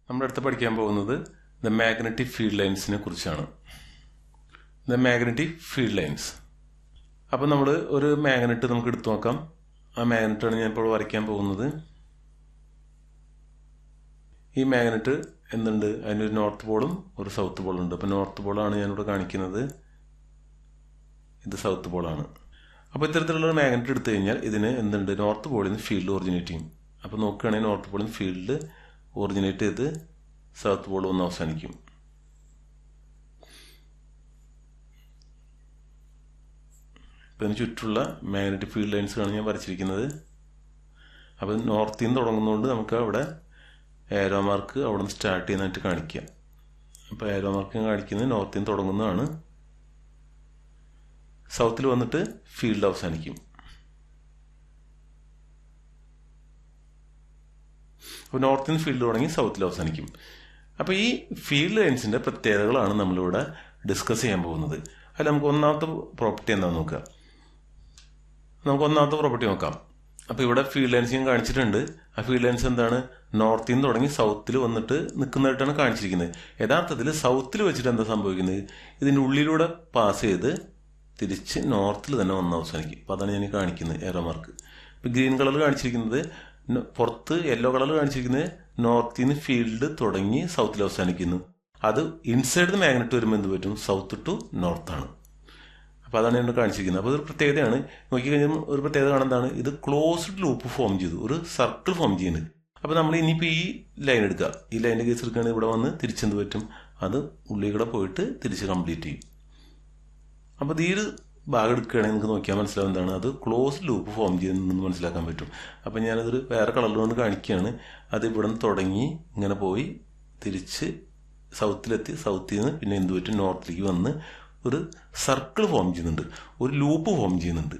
നമ്മൾ അടുത്ത് പഠിക്കാൻ പോകുന്നത് ദ മാഗ്നറ്റിക് ഫീൽഡ് ലൈൻസിനെ കുറിച്ചാണ്. The magnetic field lines. അപ്പോൾ നമ്മൾ ഒരു മാഗ്നറ്റ് നമുക്ക് എടുത്തു നോക്കാം. ആ മാഗ്നറ്റാണ് ഞാൻ ഇപ്പോൾ വരയ്ക്കാൻ പോകുന്നത്. ഈ മാഗ്നറ്റ് എന്തുണ്ട്? അതിനൊരു നോർത്ത് പോളും ഒരു സൗത്ത് പോളും ഉണ്ട്. അപ്പോൾ നോർത്ത് പോളാണ് ഞാനിവിടെ കാണിക്കുന്നത്, ഇത് സൗത്ത് പോളാണ്. അപ്പോൾ ഇത്തരത്തിലുള്ള മാഗ്നറ്റ് എടുത്തു കഴിഞ്ഞാൽ ഇതിന് എന്തുണ്ട്? നോർത്ത് പോളിൽ നിന്ന് ഫീൽഡ് ഒറിജിനേറ്റ് ചെയ്യും. അപ്പോൾ നോക്കുകയാണെങ്കിൽ നോർത്ത് പോളിൽ നിന്ന് ഫീൽഡ് ഒറിജിനേറ്റ് ചെയ്ത് സൗത്ത് പോൾ വന്ന് അവസാനിക്കും. ഇപ്പം ഇതിന് ചുറ്റുള്ള മാഗ്നറ്റിക് ഫീൽഡ് ലൈൻസാണ് ഞാൻ വരച്ചിരിക്കുന്നത്. അപ്പോൾ നോർത്തിൽ നിന്ന് തുടങ്ങുന്നതുകൊണ്ട് നമുക്ക് അവിടെ ഏരോ മാർക്ക് അവിടെ നിന്ന് സ്റ്റാർട്ട് ചെയ്യുന്നതായിട്ട് കാണിക്കാം. അപ്പോൾ ഏരോ മാർക്ക് കാണിക്കുന്നത് നോർത്തിൽ നിന്ന് തുടങ്ങുന്നതാണ്, സൗത്തിൽ വന്നിട്ട് ഫീൽഡ് അവസാനിക്കും. അപ്പോൾ നോർത്തിൽ നിന്ന് ഫീൽഡ് തുടങ്ങി സൗത്തിൽ അവസാനിക്കും. അപ്പോൾ ഈ ഫീൽഡ് ലൈൻസിൻ്റെ പ്രത്യേകതകളാണ് നമ്മളിവിടെ ഡിസ്കസ് ചെയ്യാൻ പോകുന്നത്. അതിൽ നമുക്ക് ഒന്നാമത്തെ പ്രോപ്പർട്ടി എന്താണെന്ന് നോക്കാം. നമുക്ക് ഒന്നാമത്തെ പ്രോപ്പർട്ടി നോക്കാം. അപ്പോൾ ഇവിടെ ഫീൽഡ് ലൈൻസ് ഞാൻ കാണിച്ചിട്ടുണ്ട്. ആ ഫീൽഡ് ലൈൻസ് എന്താണ്? നോർത്തിൽ നിന്ന് തുടങ്ങി സൗത്തിൽ വന്നിട്ട് നിൽക്കുന്നതായിട്ടാണ് കാണിച്ചിരിക്കുന്നത്. യഥാർത്ഥത്തിൽ സൗത്തിൽ വെച്ചിട്ട് എന്താ സംഭവിക്കുന്നത്? ഇതിൻ്റെ ഉള്ളിലൂടെ പാസ് ചെയ്ത് തിരിച്ച് നോർത്തിൽ തന്നെ വന്ന് അവസാനിക്കും. അപ്പോൾ അതാണ് ഞാൻ കാണിക്കുന്നത് ഏറോ മാർക്ക്. ഇപ്പോൾ ഗ്രീൻ കളർ കാണിച്ചിരിക്കുന്നത് പുറത്ത്, യെല്ലോ കളർ കാണിച്ചിരിക്കുന്നത് നോർത്തിൽ നിന്ന് ഫീൽഡ് തുടങ്ങി സൗത്തിൽ അവസാനിക്കുന്നു. അത് ഇൻസൈഡ് ദ മാഗ്നറ്റ് വരുമ്പോൾ എന്ത് പറ്റും? സൗത്ത് ടു നോർത്താണ്. അപ്പോൾ അതാണ് ഞാൻ കാണിച്ചിരിക്കുന്നത്. അപ്പോൾ ഇതൊരു പ്രത്യേകതയാണ്. നോക്കിക്കഴിഞ്ഞാൽ ഒരു പ്രത്യേകത കാണുന്നതാണ്, ഇത് ക്ലോസ്ഡ് ലൂപ്പ് ഫോം ചെയ്തു, ഒരു സർക്കിൾ ഫോം ചെയ്യുന്നുണ്ട്. അപ്പോൾ നമ്മൾ ഇനിയിപ്പോൾ ഈ ലൈൻ എടുക്കുക, ഈ ലൈനിൻ്റെ കേസ് എടുക്കുകയാണെങ്കിൽ ഇവിടെ വന്ന് തിരിച്ചെന്ത് പറ്റും? അത് ഉള്ളിൽ കൂടെ പോയിട്ട് തിരിച്ച് കംപ്ലീറ്റ് ചെയ്യും. അപ്പോൾ ഈ ഒരു ഭാഗം എടുക്കുകയാണെങ്കിൽ നിങ്ങൾക്ക് നോക്കിയാൽ മനസ്സിലാവും എന്താണ് അത് ക്ലോസ്ഡ് ലൂപ്പ് ഫോം ചെയ്യുന്നതെന്ന് മനസ്സിലാക്കാൻ പറ്റും. അപ്പോൾ ഞാനതൊരു വേറെ കളറിലുകൊണ്ട് കാണിക്കുകയാണ്. അത് ഇവിടെ നിന്ന് തുടങ്ങി ഇങ്ങനെ പോയി തിരിച്ച് സൗത്തിലെത്തി, സൗത്തിൽ നിന്ന് പിന്നെ എന്ത് പറ്റും? നോർത്തിലേക്ക് വന്ന് ഒരു സർക്കിൾ ഫോം ചെയ്യുന്നുണ്ട്, ഒരു ലൂപ്പ് ഫോം ചെയ്യുന്നുണ്ട്.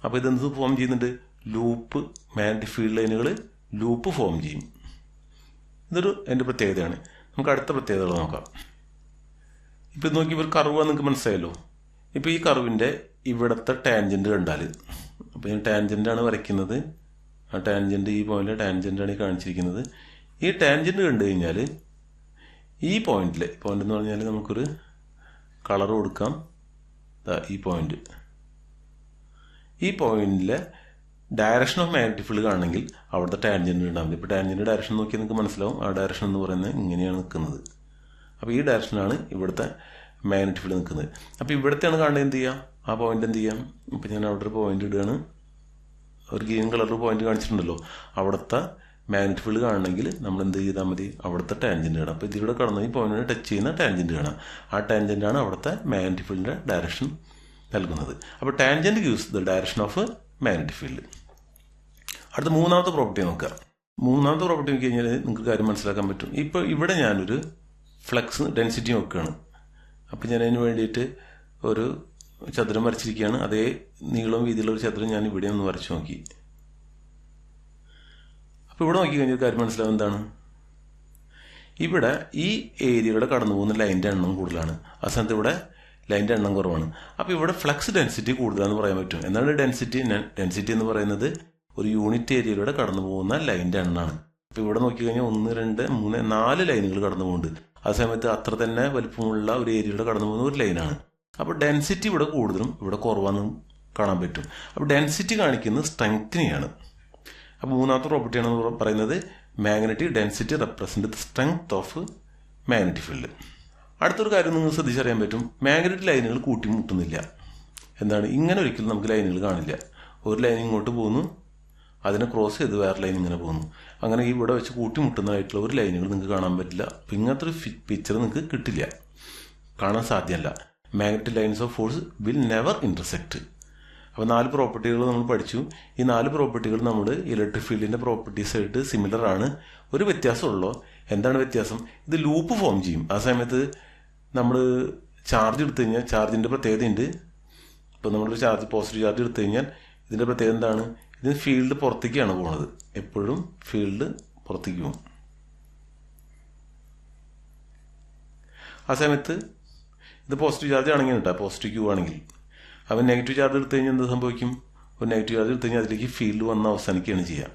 അപ്പോൾ ഇതെന്ത് ഫോം ചെയ്യുന്നുണ്ട്? ലൂപ്പ്, മാഗ്നറ്റിക് ഫീൽഡ് ലൈനുകൾ ലൂപ്പ് ഫോം ചെയ്യും. ഇതൊരു എൻ്റെ പ്രത്യേകതയാണ്. നമുക്ക് അടുത്ത പ്രത്യേകതകൾ നോക്കാം. ഇപ്പം നോക്കിയപ്പോൾ ഒരു കർവ് നിങ്ങൾക്ക് മനസ്സിലായല്ലോ. ഇപ്പോൾ ഈ കർവിൻ്റെ ഇവിടുത്തെ ടാൻജൻറ്റ് കണ്ടാൽ, അപ്പോൾ ഞാൻ ടാൻജൻറ്റാണ് വരയ്ക്കുന്നത്. ആ ടാൻജൻറ്റ് ഈ പോയിന്റിലെ ടാൻജൻറ്റാണ് ഈ കാണിച്ചിരിക്കുന്നത്. ഈ ടാൻജൻറ്റ് കണ്ടു കഴിഞ്ഞാൽ ഈ പോയിന്റ് എന്ന് പറഞ്ഞാൽ നമുക്കൊരു കളർ കൊടുക്കാം. ഈ പോയിന്റിലെ ഡയറക്ഷൻ ഓഫ് മാഗ്നറ്റിക് ഫീൽഡ് കാണണമെങ്കിൽ അവിടുത്തെ ടാൻജൻറ്റ് ഉണ്ടാകും. ഇപ്പോൾ ടാൻജൻറ്റ് ഡയറക്ഷൻ നോക്കിയാൽ നിങ്ങൾക്ക് മനസ്സിലാവും. ആ ഡയറക്ഷൻ എന്ന് പറയുന്നത് ഇങ്ങനെയാണ് നിൽക്കുന്നത്. അപ്പോൾ ഈ ഡയറക്ഷനാണ് ഇവിടുത്തെ മാഗ്നറ്റിക് ഫീൽഡ് നിൽക്കുന്നത്. അപ്പോൾ ഇവിടത്തെയാണ് കാണേണ്ടത് എന്ത് ചെയ്യാം? ആ പോയിന്റ് എന്ത് ചെയ്യാം? ഇപ്പോൾ ഞാൻ അവിടെ ഒരു പോയിന്റ് ഇടുകയാണ്. ഒരു ഗ്രീൻ കളർ പോയിന്റ് കാണിച്ചിട്ടുണ്ടല്ലോ. അവിടുത്തെ മാഗ്നറ്റിക് ഫീൽഡ് കാണണമെങ്കിൽ നമ്മൾ എന്ത് ചെയ്താൽ മതി? അവിടുത്തെ ടാൻജൻറ്റ് കാണാം. അപ്പോൾ ഇതിലൂടെ കടന്ന് ഈ പോയിന്റിനെ ടച്ച് ചെയ്യുന്ന ടാൻജൻറ്റ് കാണാം. ആ ടാൻജൻറ്റാണ് അവിടുത്തെ മാഗ്നറ്റിക് ഫീൽഡിൻ്റെ ഡയറക്ഷൻ നൽകുന്നത്. അപ്പോൾ tangent gives the direction of magnetic field. അടുത്ത മൂന്നാമത്തെ പ്രോപ്പർട്ടി നോക്കുക. മൂന്നാമത്തെ പ്രോപ്പർട്ടി നോക്കി കഴിഞ്ഞാൽ നിങ്ങൾക്ക് കാര്യം മനസ്സിലാക്കാൻ പറ്റും. ഇപ്പോൾ ഇവിടെ ഞാനൊരു ഫ്ലക്സ് ഡെൻസിറ്റി നോക്കുകയാണ്. അപ്പോൾ ഞാൻ അതിന് വേണ്ടിയിട്ട് ഒരു ചതുരം വരച്ചിരിക്കുകയാണ്. അതേ നീളവും വീതിയുള്ള ഒരു ചതുരം ഞാൻ ഇവിടെ ഒന്ന് വരച്ചു നോക്കി. അപ്പോൾ ഇവിടെ നോക്കി കഴിഞ്ഞാൽ കാര്യം മനസ്സിലാവും എന്താണ്? ഇവിടെ ഈ ഏരിയയുടെ കടന്നു പോകുന്ന ലൈൻ്റെ എണ്ണം കൂടുതലാണ്, ആ സ്ഥാനത്ത് ഇവിടെ ലൈൻ്റെ എണ്ണം കുറവാണ്. അപ്പോൾ ഇവിടെ ഫ്ലക്സ് ഡെൻസിറ്റി കൂടുതലാണെന്ന് പറയാൻ പറ്റും. എന്താണ് ഡെൻസിറ്റി എന്ന് പറയുന്നത്? ഒരു യൂണിറ്റ് ഏരിയയിലൂടെ കടന്നു പോകുന്ന ലൈൻ്റെ എണ്ണമാണ്. അപ്പോൾ ഇവിടെ നോക്കി കഴിഞ്ഞാൽ 1, 2, 3, 4 ലൈനുകൾ കടന്നു പോകുന്നുണ്ട്. ആ സമയത്ത് അത്ര തന്നെ വലിപ്പമുള്ള ഒരു ഏരിയയിലൂടെ കടന്നു പോകുന്ന ഒരു ലൈനാണ്. അപ്പോൾ ഡെൻസിറ്റി ഇവിടെ കൂടുതലും ഇവിടെ കുറവാണെന്ന് കാണാൻ പറ്റും. അപ്പോൾ ഡെൻസിറ്റി കാണിക്കുന്നത് സ്ട്രെങ്ത്തിനെയാണ്. അപ്പോൾ മൂന്നാമത്തെ പ്രോപ്പർട്ടിയാണ് പറയുന്നത് magnetic density represent the strength of magnetic field. അടുത്തൊരു കാര്യം നിങ്ങൾ ശ്രദ്ധിച്ചറിയാൻ പറ്റും, മാഗ്നറ്റിക് ലൈനുകൾ കൂട്ടിമുട്ടുന്നില്ല. എന്താണ്? ഇങ്ങനെ ഒരിക്കലും നമുക്ക് ലൈനുകൾ കാണില്ല. ഒരു ലൈൻ ഇങ്ങോട്ട് പോകുന്നു, അതിനെ ക്രോസ് ചെയ്ത് വേറെ ലൈൻ ഇങ്ങനെ പോകുന്നു. അങ്ങനെ ഇവിടെ വെച്ച് കൂട്ടിമുട്ടുന്നതായിട്ടുള്ള ഒരു ലൈനുകൾ നിങ്ങൾക്ക് കാണാൻ പറ്റില്ല. അപ്പം ഇങ്ങനത്തെ ഒരു പിക്ചർ നിങ്ങൾക്ക് കിട്ടില്ല, കാണാൻ സാധ്യമല്ല. Magnetic lines of force will never intersect. അപ്പോൾ 4 പ്രോപ്പർട്ടികൾ നമ്മൾ പഠിച്ചു. ഈ 4 പ്രോപ്പർട്ടികൾ നമ്മൾ ഇലക്ട്രിക് ഫീൽഡിൻ്റെ പ്രോപ്പർട്ടീസായിട്ട് സിമിലർ ആണ്. ഒരു വ്യത്യാസമുള്ളൂ. എന്താണ് വ്യത്യാസം? ഇത് ലൂപ്പ് ഫോം ചെയ്യും. ആ സമയത്ത് നമ്മൾ ചാർജ് എടുത്തു കഴിഞ്ഞാൽ ചാർജിൻ്റെ പ്രത്യേകതയുണ്ട്. ഇപ്പോൾ നമ്മളൊരു പോസിറ്റീവ് ചാർജ് എടുത്തു കഴിഞ്ഞാൽ ഇതിൻ്റെ പ്രത്യേകത എന്താണ്? ഇതിന് ഫീൽഡ് പുറത്തേക്കാണ് പോകുന്നത്. എപ്പോഴും ഫീൽഡ് പുറത്തേക്ക് പോകും. ആ സമയത്ത് ഇത് പോസിറ്റീവ് ചാർജ് ആണെങ്കിൽ കേട്ടോ, പോസിറ്റീവ് ക്യൂ ആണെങ്കിൽ. അവൻ നെഗറ്റീവ് ചാർജ് എടുത്തു കഴിഞ്ഞാൽ എന്ത് സംഭവിക്കും? ഒരു നെഗറ്റീവ് ചാർജ് എടുത്തു കഴിഞ്ഞാൽ അതിലേക്ക് ഫീൽഡ് വന്ന് അവസാനിക്കുകയാണ് ചെയ്യുക.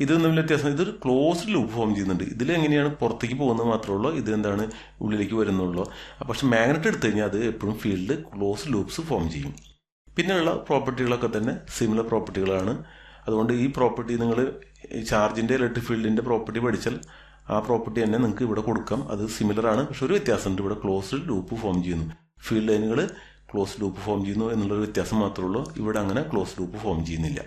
ഇത് തമ്മിൽ വ്യത്യാസം, ഇതൊരു ക്ലോസ്ഡ് ലൂപ്പ് ഫോം ചെയ്യുന്നുണ്ട്. ഇതിലെങ്ങനെയാണ് പുറത്തേക്ക് പോകുന്നത് മാത്രമേ ഉള്ളൂ, ഇതെന്താണ് ഉള്ളിലേക്ക് വരുന്നുള്ളൂ. പക്ഷെ മാഗ്നറ്റ് എടുത്തു കഴിഞ്ഞാൽ അത് എപ്പോഴും ഫീൽഡ് ക്ലോസ്ഡ് ലൂപ്സ് ഫോം ചെയ്യും. പിന്നെയുള്ള പ്രോപ്പർട്ടികളൊക്കെ തന്നെ സിമിലർ പ്രോപ്പർട്ടികളാണ്. അതുകൊണ്ട് ഈ പ്രോപ്പർട്ടി നിങ്ങൾ ചാർജിൻ്റെ ഇലക്ട്രിക് ഫീൽഡിൻ്റെ പ്രോപ്പർട്ടി പഠിച്ചാൽ ആ പ്രോപ്പർട്ടി തന്നെ നിങ്ങൾക്ക് ഇവിടെ കൊടുക്കാം. അത് സിമിലർ ആണ്, പക്ഷെ ഒരു വ്യത്യാസമുണ്ട്. ഇവിടെ ക്ലോസ്ഡ് ലൂപ്പ് ഫോം ചെയ്യുന്നു, ഫീൽഡ് ലൈനുകൾ ക്ലോസ്ഡ് ലൂപ്പ് ഫോം ചെയ്യുന്നു എന്നുള്ളൊരു വ്യത്യാസം മാത്രമേ ഉള്ളൂ. ഇവിടെ അങ്ങനെ ക്ലോസ്ഡ് ലൂപ്പ് ഫോം ചെയ്യുന്നില്ല.